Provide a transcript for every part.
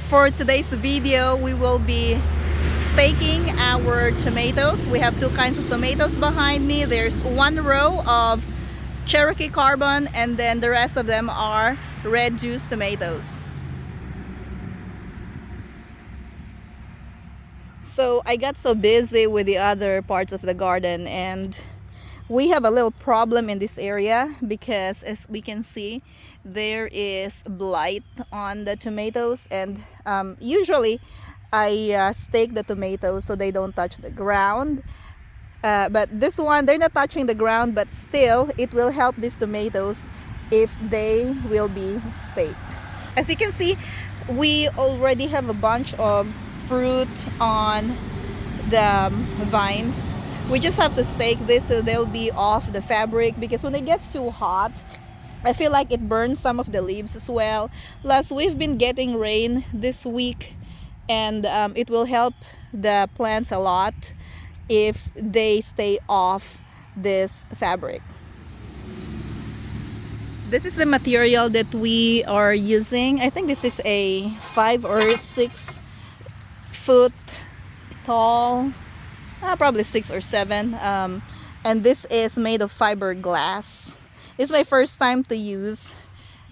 For today's video, we will be staking our tomatoes. We have two kinds of tomatoes behind me. There's one row of Cherokee Carbon, and then the rest of them are red juice tomatoes. So I got so busy with the other parts of the garden, and we have a little problem in this area because, as we can see, there is blight on the tomatoes, and usually I stake the tomatoes so they don't touch the ground. But this one, they're not touching the ground, but still it will help these tomatoes if they will be staked. As you can see, we already have a bunch of fruit on the vines. We just have to stake this so they'll be off the fabric, because when it gets too hot, I feel like it burns some of the leaves as well. Plus, we've been getting rain this week, and it will help the plants a lot if they stay off this fabric. This is the material that we are using. I think this is a 5 or 6 foot tall, probably 6 or 7, and this is made of fiberglass. It's my first time to use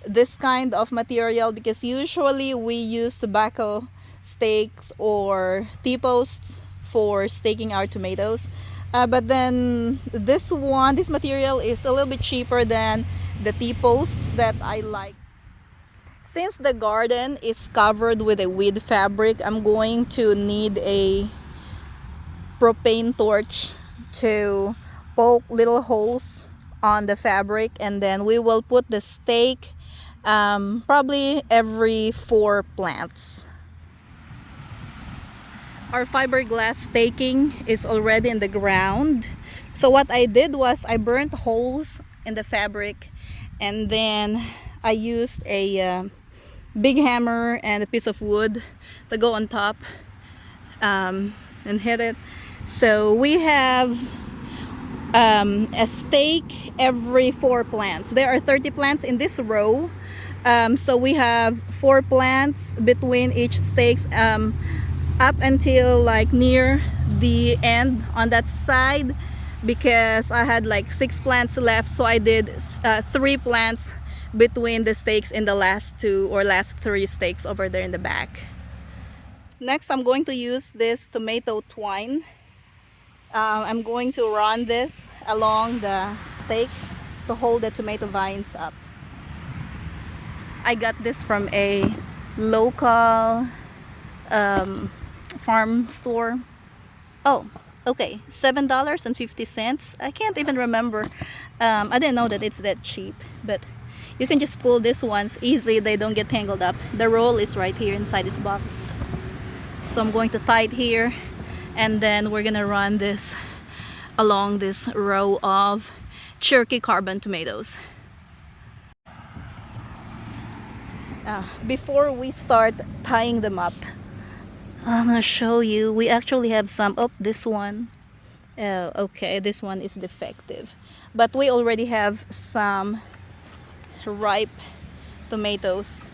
this kind of material, because usually we use tobacco stakes or T-posts for staking our tomatoes, but then this material is a little bit cheaper than the T-posts that I like. Since the garden is covered with a weed fabric, I'm going to need a propane torch to poke little holes on the fabric, and then we will put the stake probably every 4 plants. Our fiberglass staking is already in the ground. So what I did was I burnt holes in the fabric, and then I used a big hammer and a piece of wood to go on top and hit it. So we have a stake every 4 plants. There are 30 plants in this row, so we have 4 plants between each stakes, up until like near the end on that side, because I had like 6 plants left, so I did 3 plants between the stakes in the last 3 stakes over there in the back. Next, I'm going to use this tomato twine. I'm going to run this along the stake to hold the tomato vines up. I got this from a local farm store. Oh, okay, $7.50. I can't even remember. I didn't know that it's that cheap, but you can just pull these ones easy. They don't get tangled up. The roll is right here inside this box. So I'm going to tie it here, and then we're gonna run this along this row of Cherokee Carbon tomatoes. Before we start tying them up, I'm gonna show you. We actually have some. Oh, this one. Okay, this one is defective, but we already have some ripe tomatoes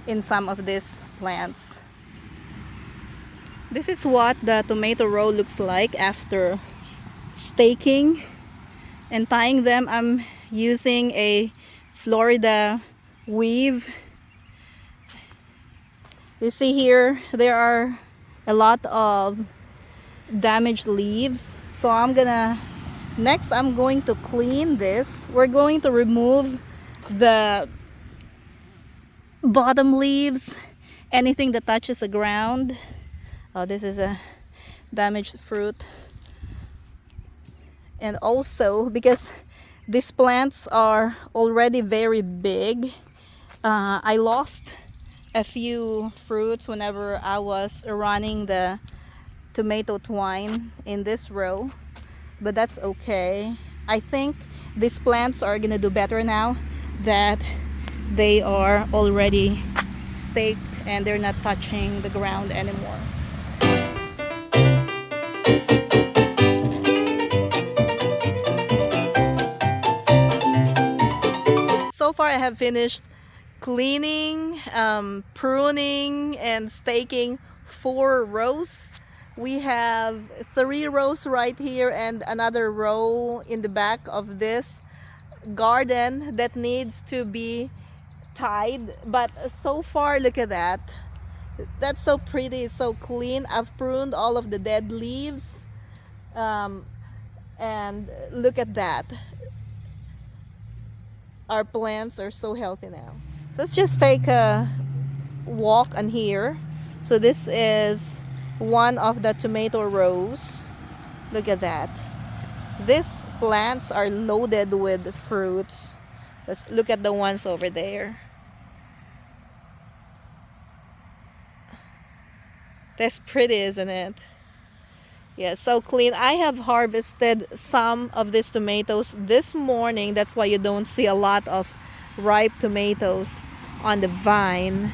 in some of these plants. This is what the tomato row looks like after staking and tying them. I'm using a Florida weave. You see here, there are a lot of damaged leaves, so next I'm going to clean this. We're going to remove the bottom leaves, anything that touches the ground. Oh, this is a damaged fruit. And also, because these plants are already very big, I lost a few fruits whenever I was running the tomato twine in this row, but that's okay. I think these plants are gonna do better now that they are already staked and they're not touching the ground anymore. So far I have finished cleaning, pruning, and staking 4 rows. We have 3 rows right here and another row in the back of this garden that needs to be tied. But so far, look at that. That's so pretty, it's so clean. I've pruned all of the dead leaves. And look at that. Our plants are so healthy now. So let's just take a walk on here. So this is one of the tomato rows. Look at that. These plants are loaded with fruits. Let's look at the ones over there. That's pretty, isn't it? Yeah, so clean. I have harvested some of these tomatoes this morning. That's why you don't see a lot of ripe tomatoes on the vine.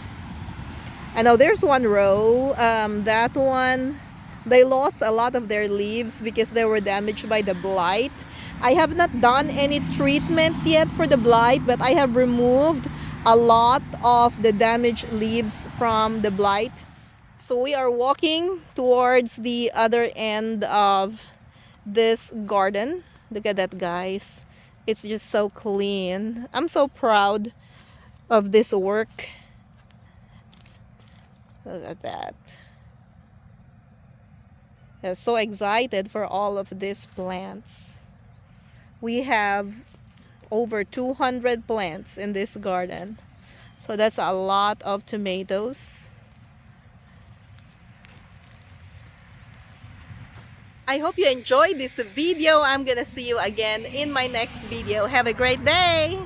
I know there's one row. That one, they lost a lot of their leaves because they were damaged by the blight. I have not done any treatments yet for the blight, but I have removed a lot of the damaged leaves from the blight. So we are walking towards the other end of this garden. Look at that, guys. It's just so clean. I'm so proud of this work. Look at that. I'm so excited for all of these plants. We have over 200 plants in this garden. So that's a lot of tomatoes. I hope you enjoyed this video. I'm gonna see you again in my next video. Have a great day!